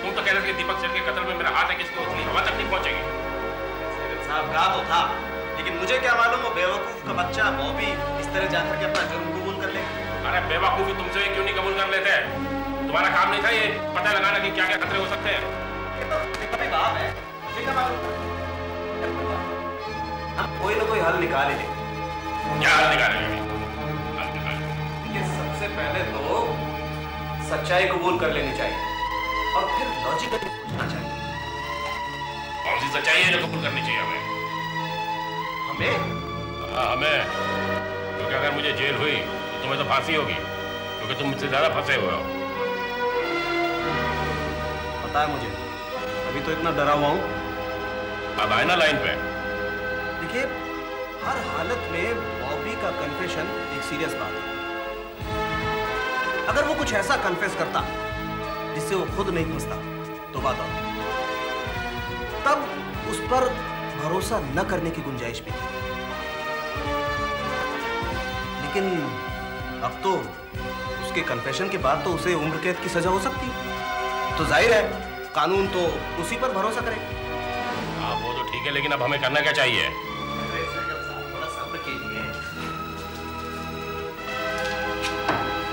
तुम तो कह रहे थे कि दीपक सेठ के कत्ल में मेरा हाथ है, किसको उतनी हवा तक नहीं पहुंचेगी। साहब कहा तो था, लेकिन मुझे क्या मालूम वो बेवकूफ का बच्चा बॉबी इस तरह जाकर के अपना जुर्म कबूल कर ले। अरे बेवकूफी तुमसे क्यों नहीं कबूल कर लेते? तुम्हारा काम नहीं था ये पता लगाना कि क्या क्या खतरे हो सकते हैं? ये तो बाप है, मुझे क्या मालूम। हम कोई ना कोई हल निकाल ही लेंगे। क्या हल निकालेंगे? सबसे पहले तो सच्चाई कबूल कर लेनी चाहिए और फिर लॉजिकली सोचना चाहिए। कौन सी सच्चाई है जो कबूल करनी चाहिए हमें? हाँ हमें, क्योंकि अगर मुझे जेल हुई तो तुम्हें तो फांसी होगी, क्योंकि तुम मुझसे ज्यादा फंसे हुए हो। पता है मुझे, अभी तो इतना डरा हुआ हूं। अब आए ना लाइन पे। देखिए, हर हालत में बॉबी का कन्फेशन एक सीरियस बात है। अगर वो कुछ ऐसा कन्फेस करता जिससे वो खुद नहीं फंसता तो बात और, तब उस पर भरोसा न करने की गुंजाइश भी थी। लेकिन अब तो उसके कन्फेशन के बाद तो उसे उम्र कैद की सजा हो सकती है, तो जाहिर है कानून तो उसी पर भरोसा करे। हाँ वो तो ठीक है, लेकिन अब हमें करना क्या चाहिए?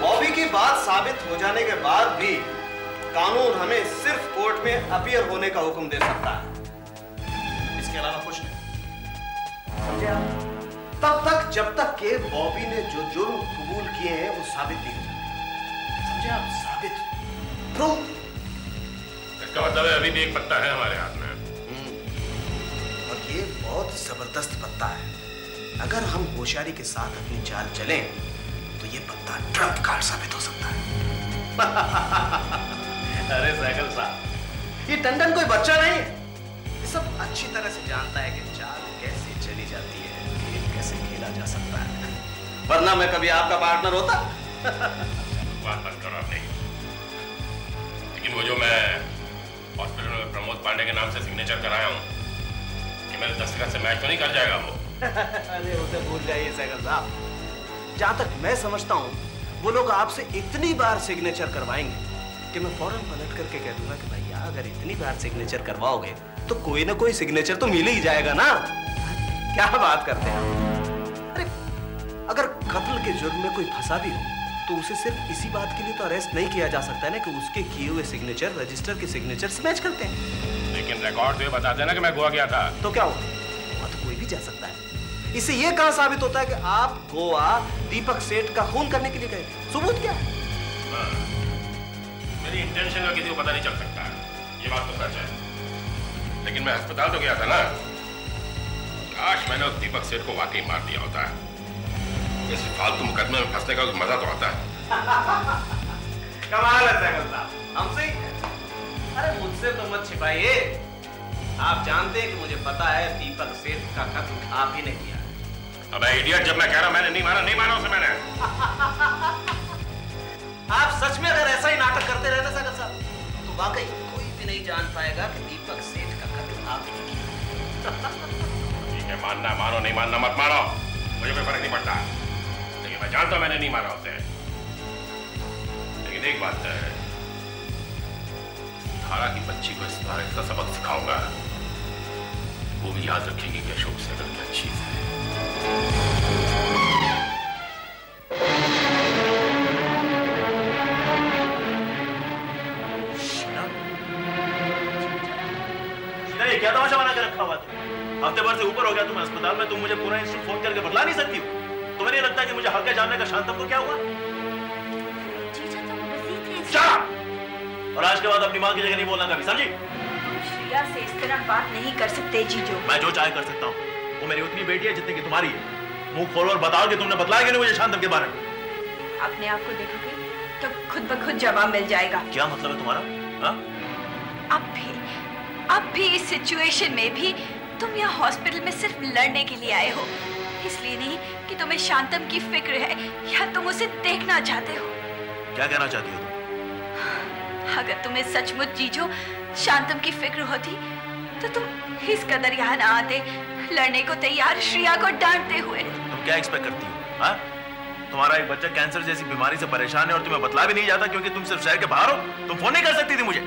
बॉबी की बात साबित हो जाने के बाद भी कानून हमें सिर्फ कोर्ट में अपीयर होने का हुक्म दे सकता है, इसके अलावा कुछ नहीं। समझे आप? तब तक जब तक के बॉबी ने जो जुर्म कबूल किए हैं वो साबित नहीं हो जाते। समझे आप? साबित, प्रूफ। इसका मतलब है अभी भी एक पत्ता है हमारे हाथ में। और ये बहुत जबरदस्त पत्ता है। अगर हम होशियारी के साथ अपनी चाल चलें तो ये पत्ता ट्रम्प कार्ड साबित हो सकता है। अरे सहगल साहब, ये टंडन कोई बच्चा नहीं है। ये सब अच्छी तरह से जानता है कि चाल कैसे चली जाती है, खेल कैसे खेला जा सकता है। वरना मैं कभी आपका पार्टनर होता। बात बंद करो अपनी। लेकिन वो जो मैं हॉस्पिटल में प्रमोद पांडे के नाम से सिग्नेचर कराया हूँ कि मेरे दस्तखत से मैच तो नहीं कर जाएगा वो? अरे उसे भूल जाइए सहगल साहब। जहां तक मैं समझता हूँ वो लोग आपसे इतनी बार सिग्नेचर करवाएंगे कि मैं फौरन पलट करके कह दूंगा कि भैया अगर इतनी बार सिग्नेचर करवाओगे तो कोई ना कोई सिग्नेचर तो मिल ही जाएगा ना। क्या बात करते हैं? अरे अगर कत्ल के जुर्म में कोई फंसा भी हो तो उसे सिर्फ इसी बात के लिए तो अरेस्ट नहीं किया जा सकता है ना कि उसके किए हुए सिग्नेचर रजिस्टर के सिग्नेचर से मैच करते हैं। लेकिन रिकॉर्ड तो बता देना कि मैं गोवा गया था। तो क्या हुआ? वहां तो कोई भी जा सकता है। इससे यह कहां साबित होता है कि आप गोवा दीपक सेठ का खून करने के लिए गए? सबूत क्या है? मेरी इंटेंशन का किसी को पता नहीं चल सकता, ये बात तो सच है। लेकिन मैं अस्पताल तो गया था ना। काश मैंने उस दीपक सेठ को वाकई मार दिया होता है। इस फालतू मुकदमे में फंसने का मजा तो आता है। कमाल है सहगल साहब, हमसे ही। अरे मुझसे तो मत छिपाइए। आप जानते हैं कि मुझे पता है दीपक सेठ का कत्ल आप ही ने किया। अबे इडियट, जब मैं कह रहा हूं मैंने नहीं मारा उसे मैंने। आप सच में अगर ऐसा ही नाटक करते रहते सहगल साहब तो वाकई कोई भी नहीं जान पाएगा कि दीपक सेठ का कत्ल आप ही ने किया। ठीक है, मानना मानो, नहीं मानना मत मानो, मुझे कोई फर्क नहीं पड़ता। लेकिन मैं जानता हूं मैंने नहीं मारा उसे। लेकिन एक बात है, धारा की बच्ची को इस बार ऐसा सबक सिखाऊंगा वो भी याद रखेंगे कि अशोक सहगल क्या चीज है। ये क्या तमाशा बना के रखा हुआ तुम? हफ्ते भर से ऊपर हो गया तुम अस्पताल में, तुम मुझे पूरा इंस्टीट्यूट फोन करके बतला नहीं सकती हो? तुम्हें नहीं लगता कि मुझे हक है जानने का शांतम को क्या हुआ? और आज के बाद अपनी मां की जगह नहीं बोलना कभी, समझी? श्रिया से इस तरह बात नहीं कर सकते जीजू। मैं जो चाहे कर सकता हूँ। वो मेरी उतनी बेटी है जितनी की तुम्हारी है। मुंह खोलो और बताओ कि तुमने बतलाया कि नहीं मुझे शांतम के बारे में। अपने आप को देखोगे तो खुद ब खुद जवाब मिल जाएगा। क्या मतलब है तुम्हारा? हा? अब भी इस सिचुएशन में भी तुम यहाँ हॉस्पिटल में सिर्फ लड़ने के लिए आए हो, इसलिए नहीं कि तुम्हें शांतम की फिक्र है या तुम उसे देखना चाहते हो। क्या कहना चाहती हो तुम? अगर तुम्हें सचमुच जीजो शांतम की फिक्र होती तो तुम इस कदर यहाँ ना आते, लड़ने को तैयार श्रिया को डांटते हुए। तुम क्या एक्सपेक्ट करती हो? हाँ? तुम्हारा एक बच्चा कैंसर जैसी बीमारी से परेशान है और तुम्हें बतला भी नहीं जाता क्योंकि तुम सिर्फ शहर के बाहर हो? तुम फोन नहीं कर सकती थी मुझे?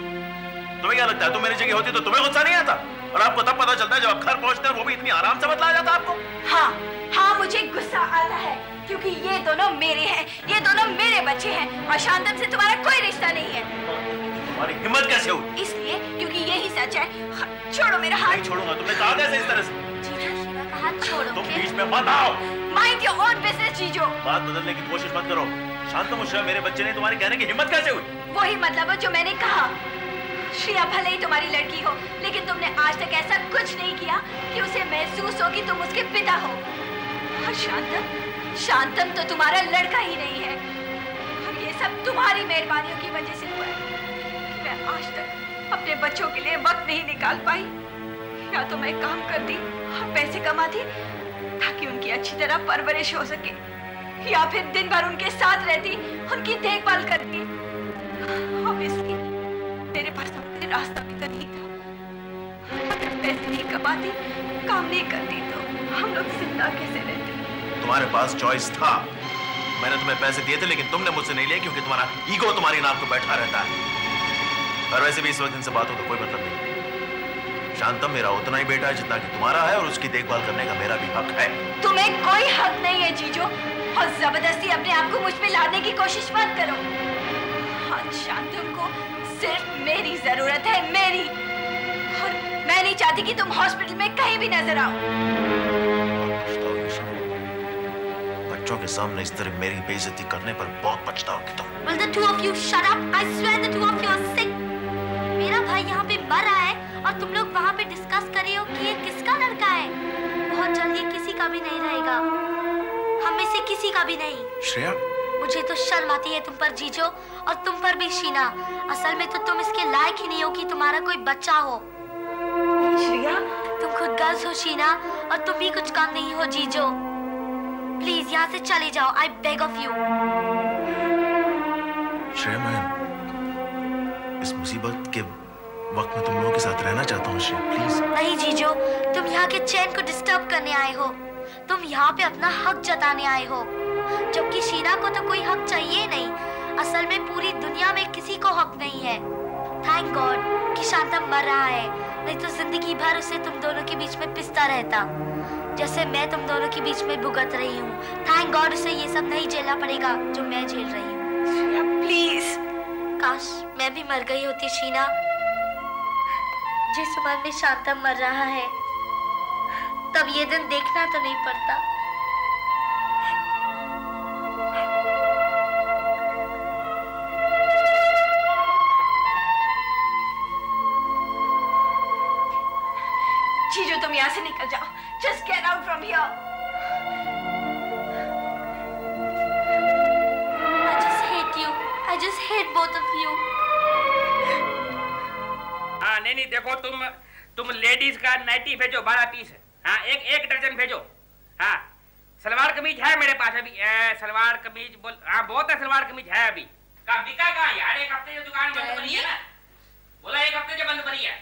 तुम्हें क्या लगता है तुम मेरी जगह होती तो तुम्हें गुस्सा नहीं आता? और आपको तब पता चलता है जब आप घर पहुंचते हैं, वो भी इतनी आराम से बतलाया जाता आपको। हाँ हाँ, मुझे गुस्सा आता है क्योंकि ये दोनों मेरे हैं, ये दोनों मेरे बच्चे हैं और शांतम से तुम्हारा कोई रिश्ता नहीं है। तुम्हारी हिम्मत कैसे हुई? इसलिए क्योंकि यही सच है। छोड़ो मेरा हाथ। नहीं छोड़ूंगा। तुमने कहा कैसे इस तरह से? जीजो, शीना का हाथ छोड़ो। तुम बीच में मत आओ। माइंड योर ओन बिजनेस जीजो। बात बदलने की कोशिश मत करो। शांतम और श्रेया मेरे बच्चे नहीं, तुम्हारे कहने की हिम्मत कैसे हुई? वही मतलब है जो मैंने कहा। श्रेया भले ही तुम्हारी लड़की हो, लेकिन तुमने आज तक ऐसा कुछ नहीं किया कि उसे महसूस हो कि तुम उसके पिता हो। और शांतम तो तुम्हारा लड़का ही नहीं है। और ये सब तुम्हारी मेहरबानियों की वजह से हुआ है कि मैं आज तक अपने बच्चों के लिए वक्त नहीं निकाल पाई। या तो मैं काम करती और पैसे कमाती ताकि उनकी अच्छी तरह परवरिश हो सके, या फिर दिन भर उनके साथ रहती, उनकी देखभाल करती। Obviously, मेरे पास कोई रास्ता भी तो नहीं था। अगर पैसे नहीं कमाती, काम नहीं करती तो हम लोग जिंदा कैसे रहते? तुम्हारे पास चॉइस था। मैंने तुम्हें पैसे दिए थे, लेकिन तुमने मुझसे नहीं लिए क्योंकि तुम्हारा ईगो तुम्हारी नाक पे बैठा रहता है। और वैसे भी इस वक्त इनसे बातों का कोई मतलब नहीं। शांतम मेरा उतना ही बेटा है जितना कि तुम्हारा है, और उसकी देखभाल करने का मेरा भी हक है। तुम्हें कोई हक नहीं है जीजो, और जबरदस्ती अपने आप को मुझ पे लादने की कोशिश मत करो। आज शांतम को सिर्फ मेरी जरूरत है, मेरी। और मैं नहीं चाहती कि तुम हॉस्पिटल में कहीं भी नजर आओ। बच्चों के सामने इस तरह मेरी बेइज्जती करने पर बहुत पछताओगी तुम। Will the two of you shut up? I swear the two of you are sick. मेरा भाई यहाँ पे मर रहा है और तुम लोग वहाँ पे डिस्कस कर रहे हो कि ये किसका लड़का है। बहुत जल्द ये किसी का भी नहीं रहेगा, हम में से किसी का भी नहीं। श्रेया, मुझे तो शर्म आती है तुम पर जीजो, और तुम पर भी शीना। असल में तो तुम इसके लायक ही नहीं हो कि तुम्हारा कोई बच्चा हो। श्रेया, तुम खुद गर्ल्स हो शीना, और तुम भी कुछ काम नहीं हो जीजो। प्लीज यहाँ से चले जाओ, I beg of you. Shreya, मैं इस मुसीबत के वक्त में तुम लोगों के साथ रहना चाहता हूँ। श्रेया प्लीज। नहीं जीजो, तुम यहाँ के चैन को डिस्टर्ब करने आए हो। तुम यहाँ पे अपना हक जताने आए हो, जबकि शीना को तो कोई हक चाहिए नहीं। असल में पूरी दुनिया में किसी को हक नहीं है। थैंक गॉड कि शांतम मर रहा है, नहीं तो जिंदगी भर उसे तुम दोनों के बीच में पिसता रहता, जैसे मैं तुम दोनों के बीच में भुगत रही हूँ। थैंक गॉड उसे ये सब नहीं झेलना पड़ेगा जो मैं झेल रही हूँ। प्लीज। काश मैं भी मर गई होती शीना। जिस उम्र में शांतम मर रहा है, तब ये दिन देखना तो नहीं पड़ता। जीजो, तुम यहाँ से निकल जाओ। Just get out from here. I just hate you. I just hate both of you. हाँ, नहीं देखो, तुम लेडीज का नाइटी भेजो 12 पीस। हाँ, एक दर्जन भेजो। हाँ, सलवार कमीज है मेरे पास अभी। सलवार कमीज बोल। हाँ, बहुत है सलवार कमीज है अभी। कहाँ बिका कहाँ यार? एक हफ्ते जो दुकान बंद पड़ी है ना, बोला एक हफ्ते जो बंद पड़ी है।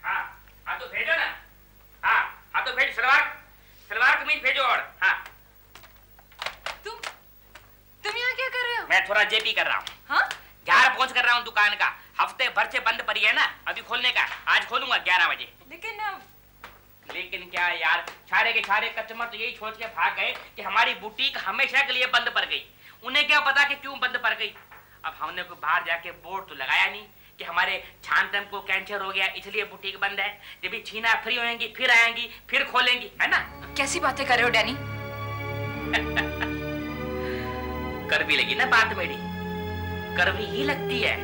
हाँ तो भेजो ना। हाँ तो भेज, सलवार कमीज भेजो। और हाँ, तुम यहाँ क्या कर रहे हो? मैं थोड़ा जेपी कर रहा हूँ। हाँ? झाड़ पोंछ कर रहा हूँ दुकान का। हफ्ते भर से बंद पड़ी है ना, अभी खोलने का। आज खोलूंगा 11 बजे। लेकिन क्या यार, सारे के सारे कस्टमर तो यही सोच के भाग गए कि हमारी बुटीक हमेशा के लिए बंद पड़ गई। उन्हें क्या पता कि क्यों बंद पड़ गई। अब हमने कोई बाहर जाके बोर्ड तो लगाया नहीं कि हमारे शांतम को कैंसर हो गया इसलिए बुटीक बंद है। जब भी छीना फ्री होंगी फिर आएंगी, फिर खोलेंगी, है ना? कैसी बातें कर रहे हो डैनी? कड़वी लगी ना बात मेरी? कड़वी ही लगती है।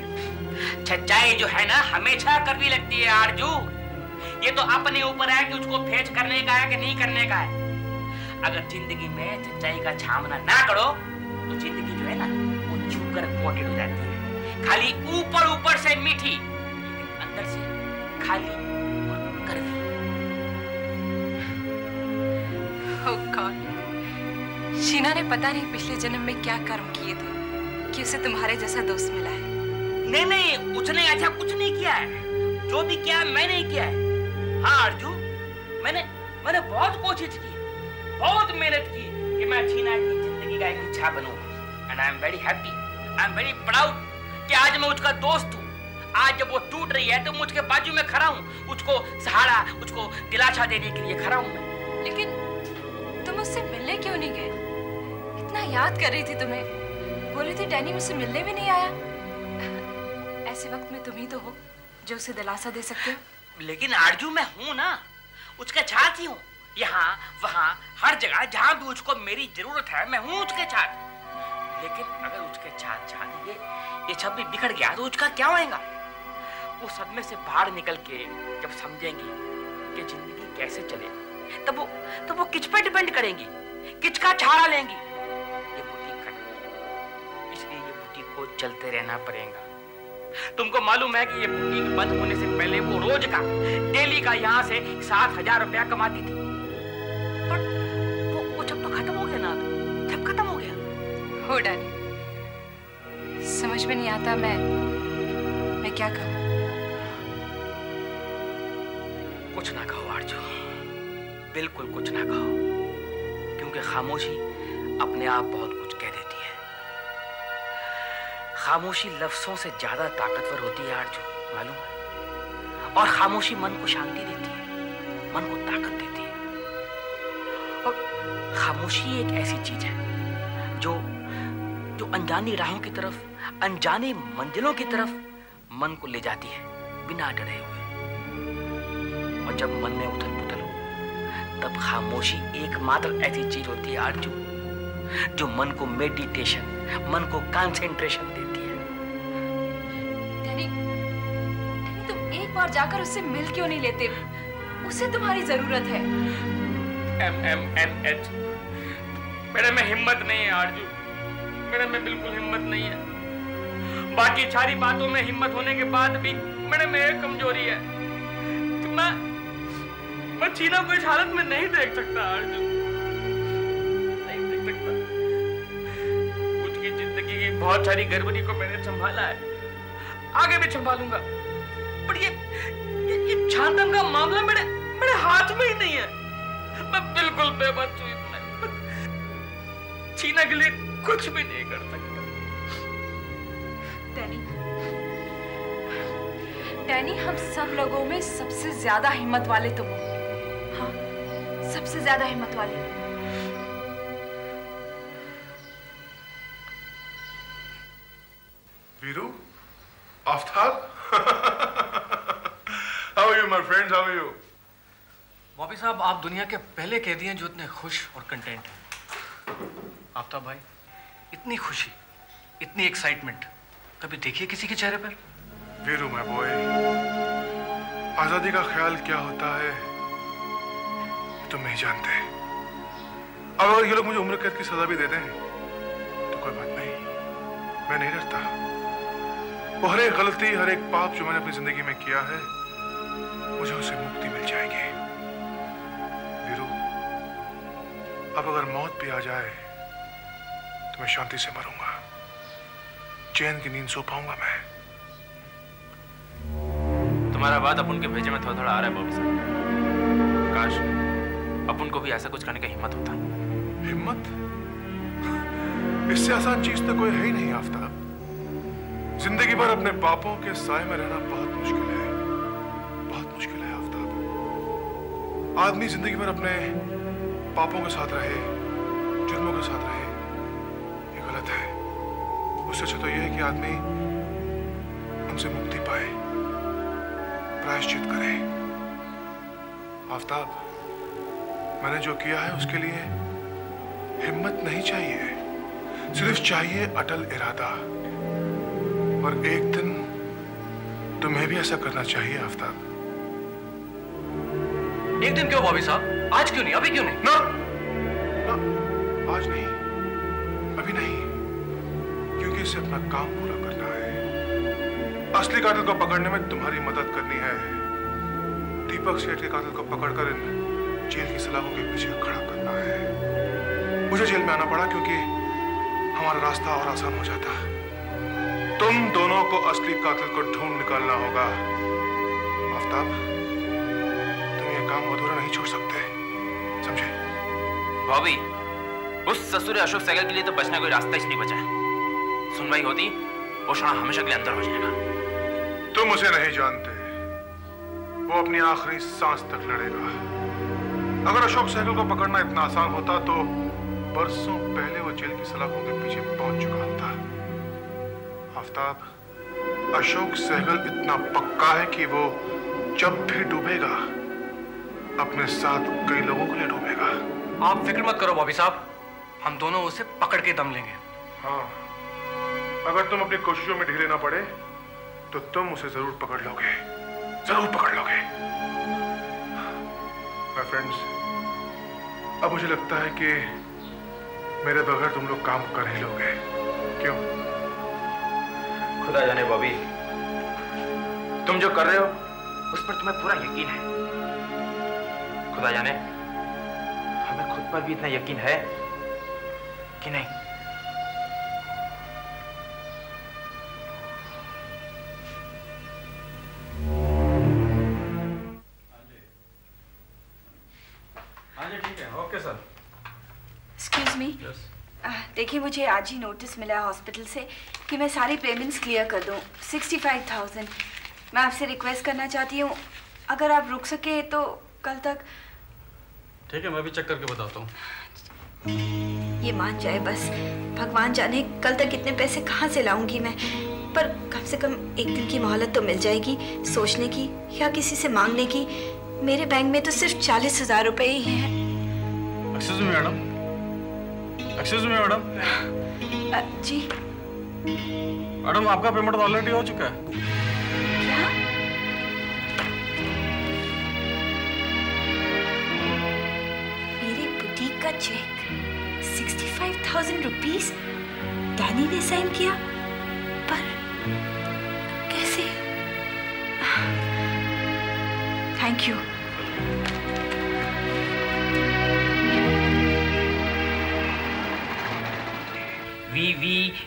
सच्चाई जो है ना हमेशा कड़वी लगती है आरजू। ये तो अपने ऊपर है कि उसको फेस करने का है कि नहीं करने का है। अगर जिंदगी में सच्चाई का सामना ना करो तो जिंदगी जो है ना वो शुगर कोटेड हो जाती है। खाली ऊपर से मीठी, लेकिन अंदर से खाली और कड़वी। Oh God, शीना ने पता नहीं पिछले जन्म में क्या कर्म किए थे कि उसे तुम्हारे जैसा दोस्त मिला है। नहीं, उसने ऐसा कुछ नहीं किया है। जो भी किया मैंने ही किया है। हाँ अर्जू, मैंने बहुत कोशिश की, बहुत मेहनत की कि मैं शीना की जिंदगी का एक हिस्सा बनूं। And I am very happy, I am very proud कि आज मैं उसका दोस्त हूँ। आज जब वो टूट रही है तो मैं उसके बाजू में खड़ा हूँ, उसको सहारा, उसको दिलासा देने के लिए खड़ा हूँ मैं। लेकिन तुम उससे मिलने क्यों नहीं गए? इतना याद कर रही थी तुम्हें, बोल रही थी डैनी मुझसे मिलने भी नहीं आया। ऐसे वक्त में तुम ही तो हो जो उसे दिलासा दे सकते हो। लेकिन आरजू मैं हूँ ना, उसके साथ ही हूँ, यहाँ वहाँ हर जगह जहाँ भी उसको मेरी जरूरत है मैं हूँ उसके साथ। लेकिन अगर उसके साथ साथ ये सब भी बिखर गया तो उसका क्या होएगा? वो सदमे से बाहर निकल के जब समझेंगी कि जिंदगी कैसे चले, तब वो किस पे डिपेंड करेंगी, किसका सहारा लेंगी? ये बुटीक का, इसलिए ये बुटीक को चलते रहना पड़ेगा। तुमको मालूम है कि ये बुटीक बंद होने से पहले वो रोज का, डेली का यहाँ से 7,000 रुपया कमाती थी, पर वो जब तो खत्म हो गया ना, जब खत्म हो गया। हो डैनी, समझ में नहीं आता मैं क्या कहूँ। कुछ ना कहो आरजू, बिल्कुल कुछ ना कहो, क्योंकि खामोशी अपने आप बहुत कुछ कह देती है। खामोशी लफ्जों से ज्यादा ताकतवर होती है आरजू, मालूम है? और खामोशी मन को शांति देती है, मन को ताकत देती है। और खामोशी एक ऐसी चीज है जो अनजानी राहों की तरफ, अनजानी मंजिलों की तरफ मन को ले जाती है बिना डरे हुए। और जब मन में उथल पुथल हो तब खामोशी एकमात्र ऐसी चीज होती है आरजू जो मन को मेडिटेशन, मन को कंसंट्रेशन देती है। डैनी, तुम एक बार जाकर उससे मिल क्यों नहीं लेते? उसे तुम्हारी जरूरत है। MMNH, मेरे में हिम्मत नहीं है आरजू, मेरे में बिल्कुल हिम्मत नहीं है। बाकी सारी बातों में हिम्मत होने के बाद भी मेरे में एक कमजोरी है। तो मैं चीना को इस हालत में नहीं देख सकता आरजू, नहीं देख सकता। उसकी जिंदगी की बहुत सारी गड़बड़ी को मैंने संभाला है, आगे भी संभालूंगा, पर ये शांतम का मामला मेरे हाथ में ही नहीं है। मैं बिल्कुल बेबस हूं इसमें, चीना के लिए कुछ भी नहीं कर सकता। डैनी, हम सब लोगों में सबसे ज्यादा हिम्मत वाले तुम हो। हाँ, सबसे ज्यादा हिम्मत वाले। Veeru, Aftab, how are you my friends, how are you? Bobby साहब, आप दुनिया के पहले कैदी हैं जो इतने खुश और कंटेंट हैं। आफ्ताब भाई, इतनी खुशी, इतनी एक्साइटमेंट कभी देखिए किसी के चेहरे पर? वीरू माय बॉय, आजादी का ख्याल क्या होता है तुम नहीं जानते। अब अगर ये लोग मुझे उम्र कैद की सजा भी दे दें तो कोई बात नहीं, मैं नहीं डरता। वो हर एक गलती, हर एक पाप जो मैंने अपनी जिंदगी में किया है, मुझे उससे मुक्ति मिल जाएगी। वीरू, अब अगर मौत भी आ जाए तो मैं शांति से मरूंगा, चैन की नींद सो पाऊंगा मैं। तुम्हारा बात अपुन के भेजे में थोड़ा थोड़ा आ रहा है बॉबी साहब। काश अपुन को भी ऐसा कुछ करने का हिम्मत होता। हिम्मत? इससे आसान चीज तो कोई है ही नहीं आफ्ताब। जिंदगी भर अपने पापों के साए में रहना बहुत मुश्किल है, बहुत मुश्किल है आफ्ताब। आदमी जिंदगी भर अपने पापों के साथ रहे, जुर्मों के साथ रहे, ये गलत है। उससे अच्छा तो यह है कि आदमी उनसे मुक्ति पाए, प्रायश्चित करे। आफ्ताब, मैंने जो किया है उसके लिए हिम्मत नहीं चाहिए, सिर्फ चाहिए अटल इरादा। और एक दिन तुम्हें भी ऐसा करना चाहिए आफ्ताब। एक दिन क्यों बॉबी साहब? आज क्यों नहीं, अभी क्यों नहीं? ना, आज नहीं, अभी नहीं, क्योंकि इसे अपना काम पूरा करना है। असली कातिल को पकड़ने में तुम्हारी मदद करनी है। दीपक सेठ के कातिल को पकड़कर इन जेल की सलाखों के पीछे खड़ा करना है। मुझे जेल में आना पड़ा क्योंकि हमारा रास्ता और आसान हो जाता। तुम दोनों को असली कातिल को ढूंढ निकालना होगा। आफ्ताब, तुम ये काम अधूरा नहीं छोड़ सकते, समझे? बॉबी, उस ससुर अशोक सहगल के लिए तो बचने कोई रास्ता ही नहीं बचा है। सुनवाई होती वो क्षण हमेशा के लिए अंदर हो जाएगा। तुम उसे नहीं जानते। वो अपनी आखिरी सांस तक लड़ेगा। अगर अशोक सहगल को पकड़ना इतना आसान होता तो बरसों पहले वो जेल की सलाखों के पीछे पहुंच चुका होता। आफताब, अशोक सहगल इतना पक्का है कि वो जब भी डूबेगा अपने साथ कई लोगों को ले डूबेगा। आप फिक्र मत करो बॉबी साहब, हम दोनों उसे पकड़ के दम लेंगे। हाँ, अगर तुम अपनी कोशिशों में ढीले ना पड़े तो तुम उसे जरूर पकड़ लोगे, जरूर पकड़ लोगे। माय फ्रेंड्स, अब मुझे लगता है कि मेरे बगैर तुम लोग काम कर ही लोगे। क्यों? खुदा जाने बॉबी, तुम जो कर रहे हो उस पर तुम्हें पूरा यकीन है। खुदा जाने हमें खुद पर भी इतना यकीन है कि नहीं। ठीक है, ओके सर। एक्सक्यूज मी, देखिए मुझे आज ही नोटिस मिला है हॉस्पिटल से कि मैं सारी पेमेंट्स क्लियर कर दूं, 65,000। मैं आपसे रिक्वेस्ट करना चाहती हूँ, अगर आप रुक सके तो कल तक। ठीक है, मैं भी चेक करके बताता हूँ। ये मान जाए बस, भगवान जाने कल तक इतने पैसे कहाँ से लाऊंगी मैं, पर कम से कम एक दिन की मोहलत तो मिल जाएगी सोचने की या किसी से मांगने की। मेरे बैंक में तो सिर्फ 40,000 रुपए ही हैं। Excuse me madam, excuse me madam. जी मैडम, आपका पेमेंट ऑलरेडी हो चुका है। क्या? मेरे बुटीक का चेक 65,000 रुपीस डैनी ने साइन किया, पर कैसे? Thank you.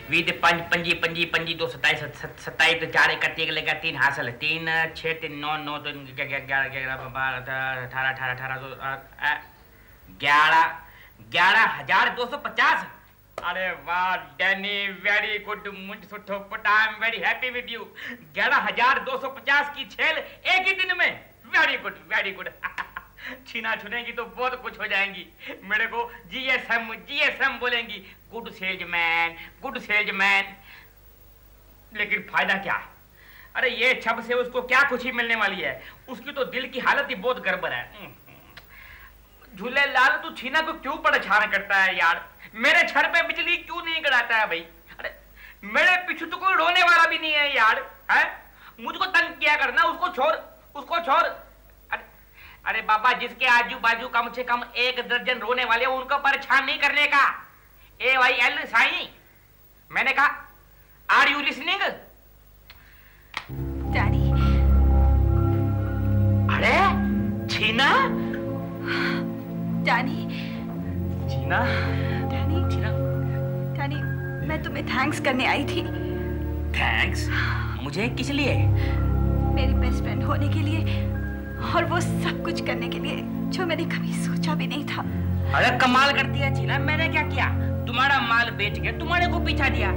वी तो पंजी 2 27 27 तो 4 31 लगा 3 हासिल 3 6 3 9 9 तो 11 11,250। अरे वाह डैनी, वेरी गुड, मुझ सुठो put, I am very happy with you. 11,250 की छेल एक ही दिन में, वेरी गुड वेरी गुड। छीना छुनेगी तो बहुत कुछ हो जाएंगी। मेरे को जीएसएम बोलेंगी, गुड सेल्समैन, गुड सेल्समैन। लेकिन फायदा क्या? अरे ये छब से उसको क्या खुशी मिलने वाली है? उसकी तो दिल की हालत ही बहुत गड़बड़ है। झूले लाल, तू छीना को क्यों परेशान करता है यार? मेरे छड़ पे बिजली क्यों नहीं गिराता है भाई? अरे मेरे पीछे तो कोई रोने वाला भी नहीं है यार, है? मुझको तंग किया करना, उसको छोड़, उसको छोड़। अरे बाबा, जिसके आजू बाजू कम से कम 1 दर्जन रोने वाले, उनको परेशान नहीं करने का। AYL साईं, मैंने कहा, आर यू लिसनिंग? डैडी। अरे छीना, डैनी, छीना, डैनी, छीना, डैनी, मैं तुम्हें थैंक्स करने आई थी। थैंक्स? मुझे किस लिए? मेरी बेस्ट फ्रेंड होने के लिए और वो सब कुछ करने के लिए जो मैंने कभी सोचा भी नहीं था। अरे कमाल करती है छीना, मैंने क्या किया? तुम्हारा माल बेच के तुम्हारे को पीछा दिया।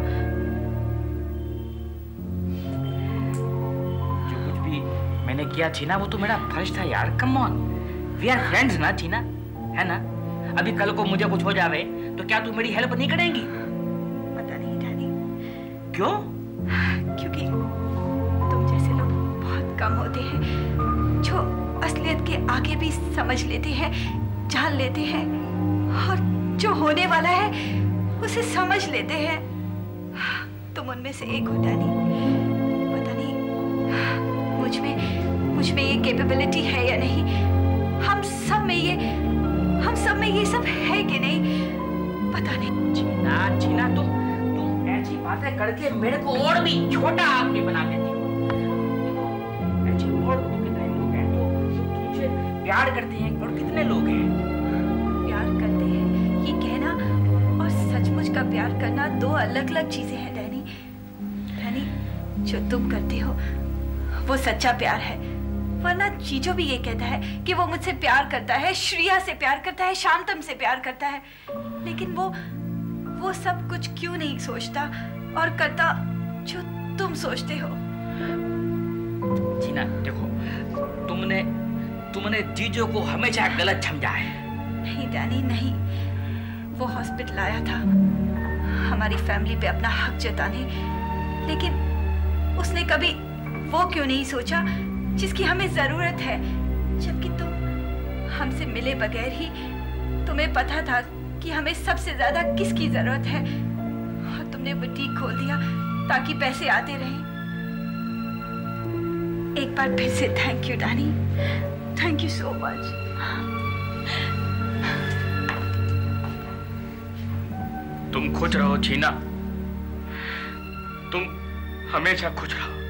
जो कुछ भी मैंने किया छीना, वो तो मेरा फर्ज था यार। Come on, we are friends ना छीना, है ना? अभी कल को मुझे कुछ हो जावे तो क्या तू मेरी हेल्प नहीं करेंगी? पता नहीं डैडी। क्यों? क्योंकि तुम जैसे लोग बहुत कम होते हैं जो असलियत के आगे भी समझ लेते हैं, जान लेते हैं, और जो होने वाला है उसे समझ लेते हैं। तुम उनमें से एक हो डैनी। पता नहीं मुझ में ये कैपेबिलिटी है या नहीं। हम सब में ये सब है कि नहीं, पता नहीं। छीना, तुम ऐसी बातें करके मेरे को और भी छोटा आदमी बना देती हो। ऐसे और प्यार करते हैं और कितने लोग हैं? प्यार करते हैं ये कहना और सचमुच का प्यार करना 2 अलग-अलग चीजें हैं डैनी। डैनी, जो तुम करते हो वो सच्चा प्यार है, वरना जीजो भी ये कहता है कि वो मुझसे प्यार करता है, श्रिया से प्यार करता है, शांतम से प्यार करता है, लेकिन वो सब कुछ क्यों नहीं सोचता और करता जो तुम सोचते हो? छीना, देखो तुमने जीजो को हमेशा गलत समझा है। नहीं डैनी नहीं, वो हॉस्पिटल आया था हमारी फैमिली पे अपना हक जताने, लेकिन उसने कभी वो क्यों नहीं सोचा जिसकी हमें जरूरत है, जबकि तुम हमसे मिले बगैर ही तुम्हें पता था कि हमें सबसे ज्यादा किसकी जरूरत है, और तुमने बुटीक खोल दिया ताकि पैसे आते रहें। एक बार फिर से thank you Danny, thank you so much. तुम खुश रहो छीना, तुम हमेशा खुश रहो।